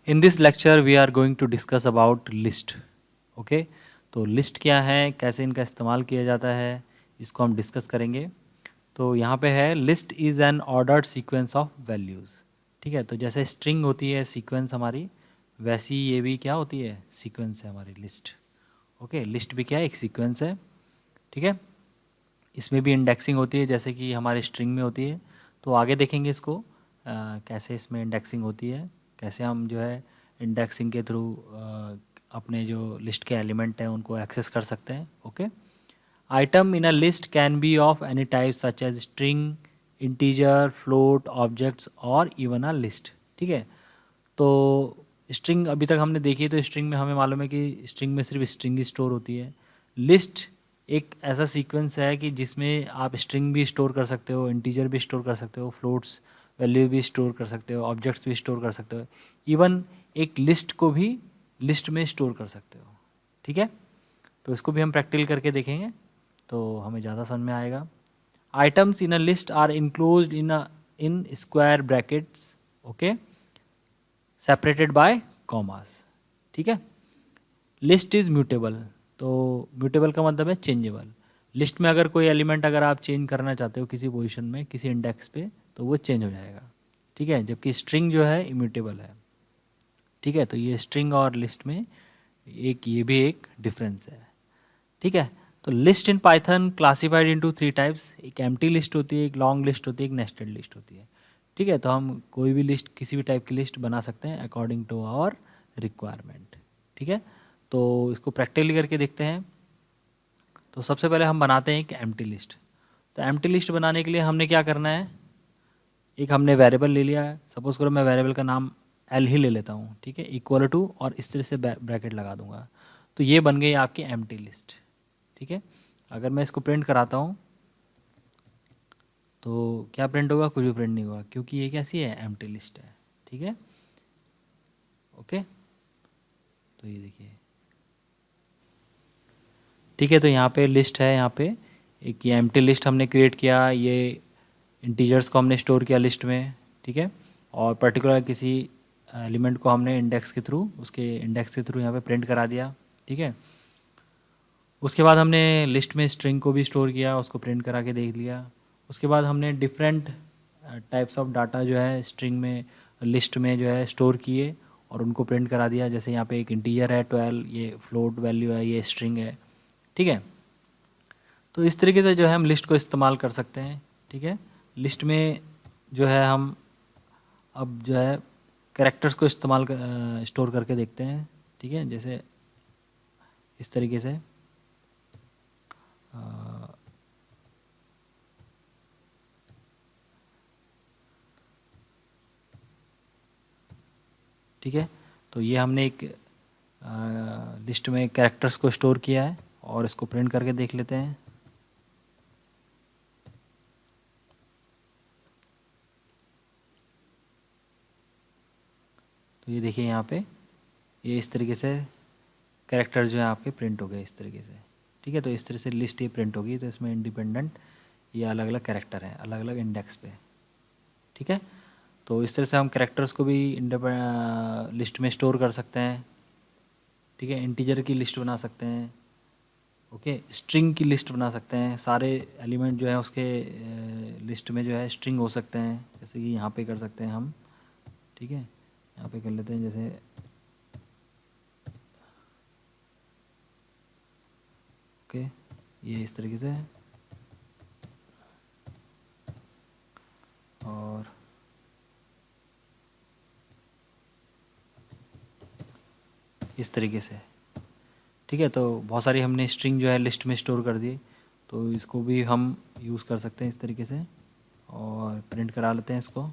In this lecture we are going to discuss about list. Okay तो list क्या है, कैसे इनका इस्तेमाल किया जाता है, इसको हम डिस्कस करेंगे. तो यहाँ पे है list is an ordered sequence of values. ठीक है, तो जैसे स्ट्रिंग होती है सीक्वेंस हमारी, वैसी ये भी क्या होती है, सीक्वेंस है हमारी लिस्ट. ओके, लिस्ट भी क्या है, एक सीक्वेंस है. ठीक है, इसमें भी इंडेक्सिंग होती है जैसे कि हमारे स्ट्रिंग में होती है. तो आगे देखेंगे इसको कैसे इसमें इंडेक्सिंग होती है, कैसे हम जो है इंडेक्सिंग के थ्रू अपने जो लिस्ट के एलिमेंट हैं उनको एक्सेस कर सकते हैं. Okay, item in a list can be of any type such as string, integer, float, objects और इवन अ लिस्ट. ठीक है, तो स्ट्रिंग अभी तक हमने देखी है, तो स्ट्रिंग में हमें मालूम है कि स्ट्रिंग में सिर्फ स्ट्रिंग ही स्टोर होती है. लिस्ट एक ऐसा सीक्वेंस है कि जिसमें आप स्ट्रिंग भी स्टोर कर सकते हो, इंटीजर भी स्टोर कर सकते हो, फ्लोट्स वैल्यू भी स्टोर कर सकते हो, ऑब्जेक्ट्स भी स्टोर कर सकते हो, इवन एक लिस्ट को भी लिस्ट में स्टोर कर सकते हो. ठीक है, तो इसको भी हम प्रैक्टिकल करके देखेंगे तो हमें ज़्यादा समझ में आएगा. Items in a list are enclosed in square brackets. Okay, separated by commas. ठीक है, लिस्ट इज़ म्यूटेबल. तो म्यूटेबल का मतलब है चेंजेबल. लिस्ट में अगर कोई एलिमेंट अगर आप चेंज करना चाहते हो किसी पोजीशन में, किसी इंडेक्स पे, तो वो चेंज हो जाएगा. ठीक है, जबकि स्ट्रिंग जो है इम्यूटेबल है. ठीक है, तो ये स्ट्रिंग और लिस्ट में एक ये भी एक डिफरेंस है. ठीक है, तो list in Python classified into 3 types. एक एम्प्टी लिस्ट होती है, एक लॉन्ग लिस्ट होती है, एक नेस्टेड लिस्ट होती है. ठीक है, तो हम कोई भी लिस्ट, किसी भी टाइप की लिस्ट बना सकते हैं अकॉर्डिंग टू आवर रिक्वायरमेंट. ठीक है, तो इसको प्रैक्टिकली करके देखते हैं. तो सबसे पहले हम बनाते हैं एक एम्प्टी लिस्ट. तो एम्प्टी लिस्ट बनाने के लिए हमने क्या करना है, एक हमने वेरिएबल ले लिया है. सपोज करो मैं वेरिएबल का नाम एल ही ले लेता हूँ. ठीक है, इक्वल टू और इस तरह से ब्रैकेट लगा दूंगा. तो ये बन गई आपकी एम्प्टी लिस्ट. ठीक है, अगर मैं इसको प्रिंट कराता हूँ तो क्या प्रिंट होगा, कुछ भी प्रिंट नहीं होगा, क्योंकि ये कैसी है, एम्प्टी लिस्ट है. ठीक है, ओके, तो ये देखिए. ठीक है, तो यहाँ पे लिस्ट है, यहाँ पे एक ये एम्प्टी लिस्ट हमने क्रिएट किया, ये इंटीजर्स को हमने स्टोर किया लिस्ट में. ठीक है, और पर्टिकुलर किसी एलिमेंट को हमने इंडेक्स के थ्रू, उसके इंडेक्स के थ्रू यहाँ पे प्रिंट करा दिया. ठीक है, उसके बाद हमने लिस्ट में स्ट्रिंग को भी स्टोर किया, उसको प्रिंट करा के देख लिया. उसके बाद हमने डिफरेंट टाइप्स ऑफ डाटा जो है स्ट्रिंग में, लिस्ट में जो है स्टोर किए और उनको प्रिंट करा दिया. जैसे यहाँ पे एक इंटीजर है 12, ये फ्लोट वैल्यू है, ये स्ट्रिंग है. ठीक है, तो इस तरीके से जो है हम लिस्ट को इस्तेमाल कर सकते हैं. ठीक है, लिस्ट में जो है हम अब जो है कैरेक्टर्स को इस्तेमाल स्टोर करके देखते हैं. ठीक है, जैसे इस तरीके से ठीक है, तो ये हमने एक लिस्ट में कैरेक्टर्स को स्टोर किया है और इसको प्रिंट करके देख लेते हैं. तो ये देखिए यहाँ पे ये इस तरीके से कैरेक्टर जो है आपके प्रिंट हो गए इस तरीके से. ठीक है, तो इस तरह से लिस्ट ये प्रिंट होगी. तो इसमें इंडिपेंडेंट ये अलग अलग कैरेक्टर हैं, अलग अलग इंडेक्स पे. ठीक है, तो इस तरह से हम कैरेक्टर्स को भी लिस्ट में स्टोर कर सकते हैं. ठीक है, इंटीजर की लिस्ट बना सकते हैं. ओके, स्ट्रिंग की लिस्ट बना सकते हैं. सारे एलिमेंट जो है उसके लिस्ट में जो है स्ट्रिंग हो सकते हैं, जैसे कि यहाँ पे कर सकते हैं हम. ठीक है, यहाँ पे कर लेते हैं जैसे ओके, ये इस तरीके से. और इस तरीके से. ठीक है, तो बहुत सारी हमने स्ट्रिंग जो है लिस्ट में स्टोर कर दी, तो इसको भी हम यूज़ कर सकते हैं इस तरीके से और प्रिंट करा लेते हैं इसको.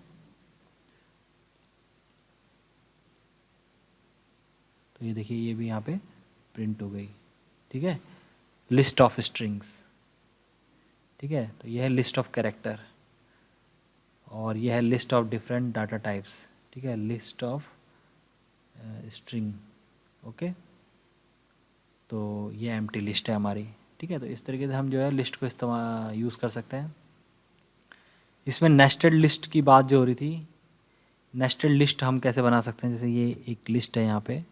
तो ये देखिए ये भी यहाँ पे प्रिंट हो गई. ठीक है, लिस्ट ऑफ स्ट्रिंग्स. ठीक है, तो ये है लिस्ट ऑफ कैरेक्टर और ये है list of different data types. ठीक है, लिस्ट ऑफ स्ट्रिंग. ओके, तो ये एम्प्टी लिस्ट है हमारी. ठीक है, तो इस तरीके से हम जो है लिस्ट को इस्तेमाल यूज़ कर सकते हैं. इसमें नेस्टेड लिस्ट की बात जो हो रही थी, नेस्टेड लिस्ट हम कैसे बना सकते हैं, जैसे ये एक लिस्ट है यहाँ पे,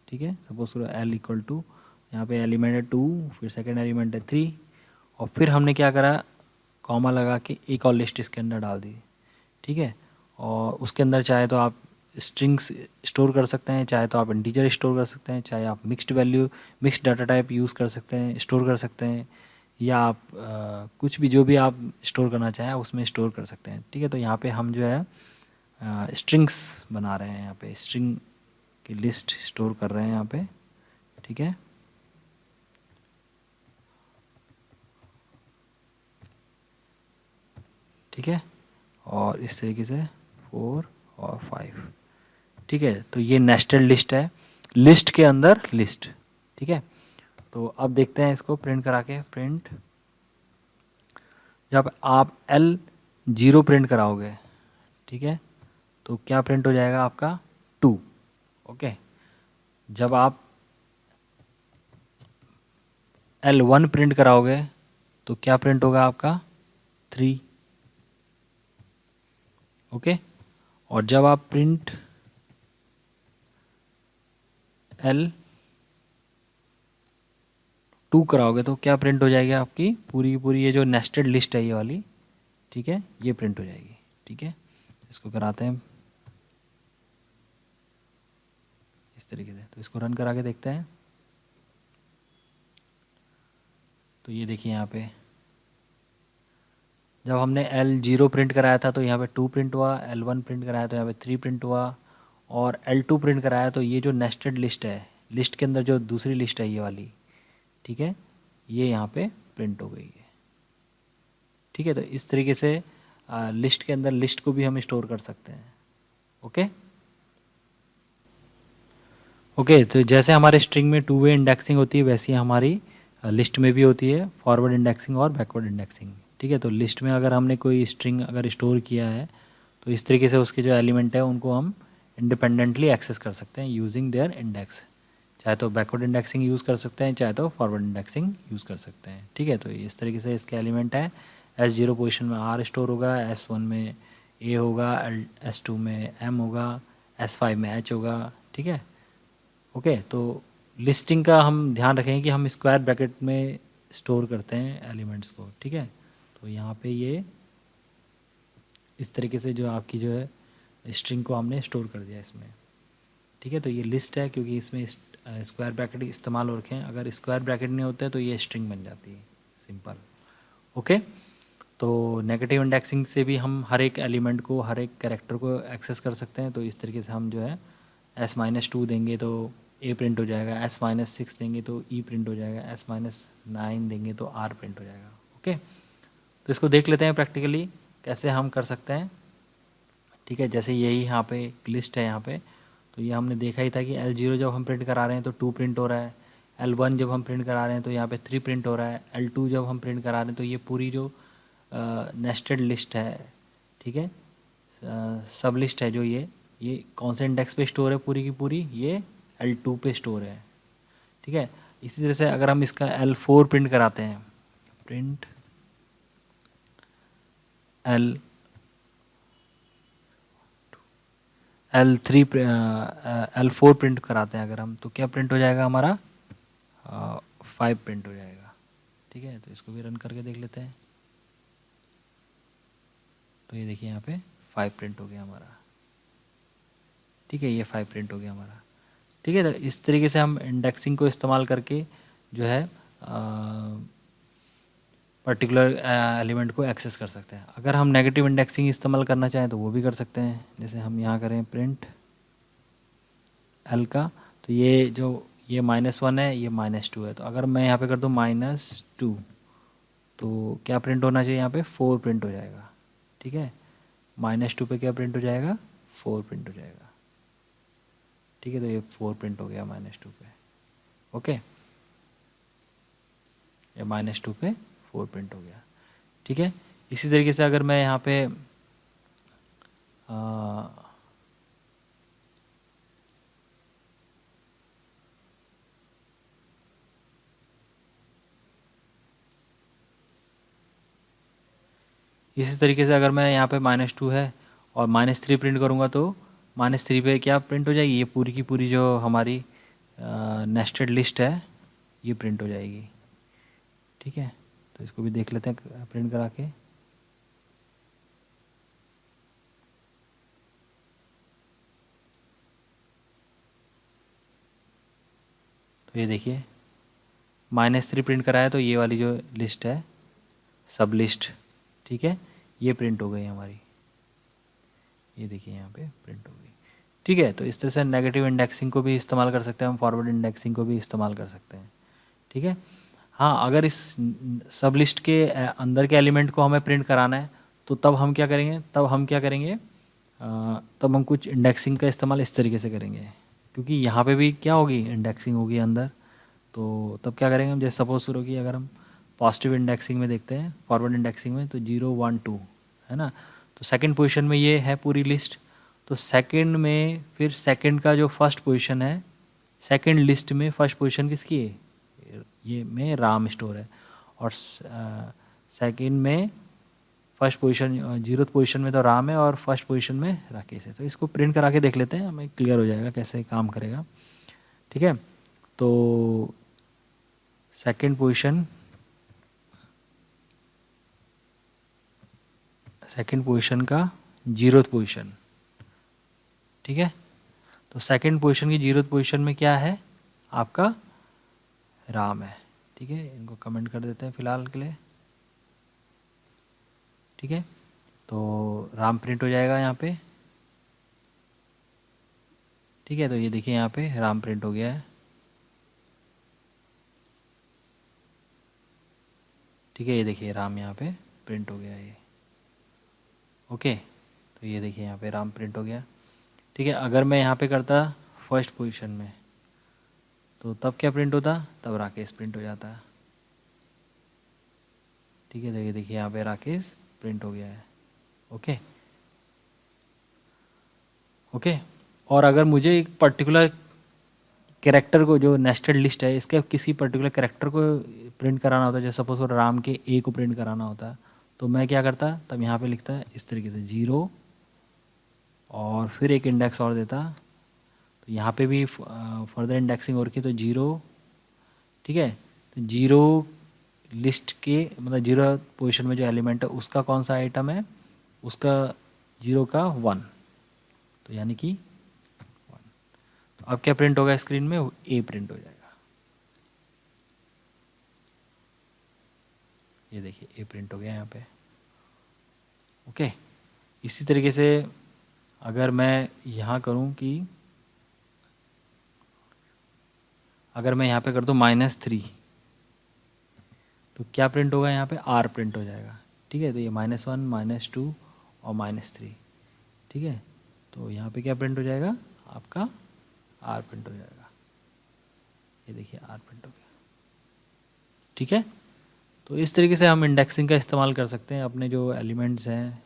ठीक है, सपोज करो एल इक्वल टू, यहाँ पे एलिमेंट है 2, फिर सेकेंड एलिमेंट है 3, और फिर हमने क्या करा, कॉमा लगा के एक और लिस्ट इसके अंदर डाल दी, ठीक है। और उसके अंदर चाहे तो आप स्ट्रिंग्स स्टोर कर सकते हैं, चाहे तो आप इंटीजर स्टोर कर सकते हैं, चाहे आप मिक्स्ड डाटा टाइप यूज़ कर सकते हैं, स्टोर कर सकते हैं, या आप कुछ भी जो भी आप स्टोर करना चाहें उसमें स्टोर कर सकते हैं, ठीक है। तो यहाँ पे हम जो है स्ट्रिंग्स बना रहे हैं, यहाँ पे स्ट्रिंग की लिस्ट स्टोर कर रहे हैं यहाँ पे, ठीक है। ठीक है, और इस तरीके से 4 और 5, ठीक है। तो ये नेस्टेड लिस्ट है, लिस्ट के अंदर लिस्ट, ठीक है। तो अब देखते हैं इसको प्रिंट करा के, प्रिंट जब आप L0 प्रिंट कराओगे, ठीक है, तो क्या प्रिंट हो जाएगा आपका 2, ओके। जब आप L1 प्रिंट कराओगे तो क्या प्रिंट होगा आपका 3, ओके। और जब आप प्रिंट L2 कराओगे तो क्या प्रिंट हो जाएगी आपकी पूरी की पूरी ये जो नेस्टेड लिस्ट है ये वाली, ठीक है, ये प्रिंट हो जाएगी, ठीक है। इसको कराते हैं इस तरीके से, तो इसको रन करा के देखते हैं। तो ये देखिए यहाँ पे जब हमने L0 प्रिंट कराया था तो यहाँ पे 2 प्रिंट हुआ, L1 प्रिंट कराया तो यहाँ पे 3 प्रिंट हुआ, और L2 प्रिंट कराया तो ये जो नेस्टेड लिस्ट है, लिस्ट के अंदर जो दूसरी लिस्ट है ये वाली, ठीक है, ये यहाँ पे प्रिंट हो गई है, ठीक है। तो इस तरीके से लिस्ट के अंदर लिस्ट को भी हम स्टोर कर सकते हैं, ओके। ओके, तो जैसे हमारे स्ट्रिंग में 2 वे इंडेक्सिंग होती है वैसी हमारी लिस्ट में भी होती है फॉरवर्ड इंडेक्सिंग और बैकवर्ड इंडेक्सिंग, ठीक है। तो लिस्ट में अगर हमने कोई स्ट्रिंग अगर स्टोर किया है तो इस तरीके से उसके जो एलिमेंट है उनको हम इंडिपेंडेंटली एक्सेस कर सकते हैं यूजिंग देयर इंडेक्स, चाहे तो बैकवर्ड इंडेक्सिंग यूज़ कर सकते हैं, चाहे तो फॉरवर्ड इंडेक्सिंग यूज़ कर सकते हैं, ठीक है। तो इस तरीके से इसके एलिमेंट है, S0 पोजीशन में R स्टोर होगा, S1 में A होगा, S2 में M होगा, S5 में H होगा, ठीक है, ओके। तो लिस्टिंग का हम ध्यान रखें कि हम स्क्वायर ब्रैकेट में स्टोर करते हैं एलिमेंट्स को, ठीक है। तो यहाँ पे ये इस तरीके से जो आपकी जो है स्ट्रिंग को हमने स्टोर कर दिया इसमें, ठीक है। तो ये लिस्ट है क्योंकि इसमें स्क्वायर ब्रैकेट इस्तेमाल हो रखे हैं, अगर स्क्वायर ब्रैकेट नहीं होते तो ये स्ट्रिंग बन जाती है, सिंपल, ओके। तो नेगेटिव इंडेक्सिंग से भी हम हर एक एलिमेंट को, हर एक कैरेक्टर को एक्सेस कर सकते हैं। तो इस तरीके से हम जो है S-2 देंगे तो A प्रिंट हो जाएगा, S-6 देंगे तो E प्रिंट हो जाएगा, S-9 देंगे तो R प्रिंट हो जाएगा, ओके। तो इसको देख लेते हैं प्रैक्टिकली कैसे हम कर सकते हैं, ठीक है। जैसे यही यहाँ पे एक लिस्ट है यहाँ पे, तो ये हमने देखा ही था कि L0 जब हम प्रिंट करा रहे हैं तो 2 प्रिंट हो रहा है, L1 जब हम प्रिंट करा रहे हैं तो यहाँ पे 3 प्रिंट हो रहा है, L2 जब हम प्रिंट करा रहे हैं तो ये पूरी जो नेस्टेड लिस्ट है, ठीक है, सब लिस्ट है जो ये कौन से इंडेक्स पे स्टोर है पूरी की पूरी, ये L2 पे स्टोर है, ठीक है। इसी तरह से अगर हम इसका L4 प्रिंट कराते हैं, प्रिंट L4 प्रिंट कराते हैं अगर हम, तो क्या प्रिंट हो जाएगा हमारा 5 प्रिंट हो जाएगा, ठीक है। तो इसको भी रन करके देख लेते हैं। तो ये देखिए यहाँ पे 5 प्रिंट हो गया हमारा, ठीक है, ये 5 प्रिंट हो गया हमारा, ठीक है। तो इस तरीके से हम इंडेक्सिंग को इस्तेमाल करके जो है पर्टिकुलर एलिमेंट को एक्सेस कर सकते हैं। अगर हम नेगेटिव इंडेक्सिंग इस्तेमाल करना चाहें तो वो भी कर सकते हैं, जैसे हम यहाँ करें प्रिंट L का, तो ये जो ये -1 है, ये -2 है, तो अगर मैं यहाँ पे कर दूँ -2 तो क्या प्रिंट होना चाहिए, यहाँ पे 4 प्रिंट हो जाएगा, ठीक है। -2 पे क्या प्रिंट हो जाएगा, 4 प्रिंट हो जाएगा, ठीक है। तो ये 4 प्रिंट हो गया -2 पे, ओके, या -2 पे 4 प्रिंट हो गया, ठीक है। इसी तरीके से अगर मैं यहाँ पे इसी तरीके से अगर मैं यहाँ पे -2 है और -3 प्रिंट करूँगा तो -3 पे क्या प्रिंट हो जाएगी, ये पूरी की पूरी जो हमारी नेस्टेड लिस्ट है ये प्रिंट हो जाएगी। ठीक है, तो इसको भी देख लेते हैं प्रिंट करा के। तो ये देखिए -3 प्रिंट करा है, तो ये वाली जो लिस्ट है सब लिस्ट, ठीक है, ये प्रिंट हो गई हमारी। ये देखिए यहाँ पे प्रिंट हो गई। ठीक है, तो इस तरह से नेगेटिव इंडेक्सिंग को भी इस्तेमाल कर सकते हैं हम, फॉरवर्ड इंडेक्सिंग को भी इस्तेमाल कर सकते हैं। ठीक है, हाँ, अगर इस सब लिस्ट के अंदर के एलिमेंट को हमें प्रिंट कराना है तो तब हम क्या करेंगे, तब हम कुछ इंडेक्सिंग का इस्तेमाल इस तरीके से करेंगे, क्योंकि यहाँ पे भी क्या होगी, इंडेक्सिंग होगी अंदर। तो तब क्या करेंगे हम, जैसे सपोज करो कि अगर हम पॉजिटिव इंडेक्सिंग में देखते हैं, फॉरवर्ड इंडेक्सिंग में, तो 0 1 2 है ना, तो सेकंड पोजीशन में ये है पूरी लिस्ट। तो सेकंड में फिर सेकंड का जो फर्स्ट पोजीशन है, सेकंड लिस्ट में फर्स्ट पोजीशन किसकी है, ये में राम स्टोर है, और सेकंड में फर्स्ट पोजीशन, 0th पोजीशन में तो राम है और फर्स्ट पोजीशन में राकेश है। तो इसको प्रिंट करा के देख लेते हैं, हमें क्लियर हो जाएगा कैसे काम करेगा। ठीक है, तो सेकंड पोजीशन का 0th पोजीशन, ठीक है, तो सेकंड पोजीशन की 0th पोजीशन में क्या है आपका, राम है। ठीक है, इनको कमेंट कर देते हैं फिलहाल के लिए। ठीक है, तो राम प्रिंट हो जाएगा यहाँ पे। ठीक है, तो ये देखिए यहाँ पे राम प्रिंट हो गया है। ठीक है, ये देखिए राम यहाँ पे प्रिंट हो गया है ये। ओके, तो ये देखिए यहाँ पे राम प्रिंट हो गया। ठीक है, अगर मैं यहाँ पे करता फर्स्ट पोजीशन में तो तब क्या प्रिंट होता, तब राकेश प्रिंट हो जाता। ठीक है, तो ये देखिए यहाँ पे राकेश प्रिंट हो गया है। ओके ओके, और अगर मुझे एक पर्टिकुलर कैरेक्टर को, जो नेस्टेड लिस्ट है इसके किसी पर्टिकुलर कैरेक्टर को प्रिंट कराना होता है, जैसे सपोज करो राम के ए को प्रिंट कराना होता, तो मैं क्या करता, तब यहाँ पे लिखता है इस तरीके से 0 और फिर एक इंडेक्स और देता। तो यहाँ पे भी फर्दर इंडेक्सिंग हो रखी है, तो 0। ठीक है, तो 0 लिस्ट के मतलब 0 पोजीशन में जो एलिमेंट है उसका कौन सा आइटम है, उसका 0 का 1, तो यानी कि 1। तो अब क्या प्रिंट होगा स्क्रीन में, ए प्रिंट हो जाएगा। ये देखिए ए प्रिंट हो गया यहाँ पे। ओके, इसी तरीके से अगर मैं यहाँ करूँ कि अगर मैं यहाँ पे कर दूँ -3, तो क्या प्रिंट होगा यहाँ पे, आर प्रिंट हो जाएगा। ठीक है, तो ये -1 -2 और -3। ठीक है, तो यहाँ पे क्या प्रिंट हो जाएगा आपका, आर प्रिंट हो जाएगा। ये देखिए आर प्रिंट हो गया। ठीक है, तो इस तरीके से हम इंडेक्सिंग का इस्तेमाल कर सकते हैं अपने जो एलिमेंट्स हैं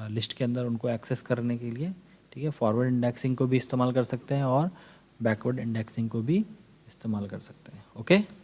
लिस्ट के अंदर उनको एक्सेस करने के लिए। ठीक है, फॉरवर्ड इंडेक्सिंग को भी इस्तेमाल कर सकते हैं और बैकवर्ड इंडेक्सिंग को भी इस्तेमाल कर सकते हैं। ओके।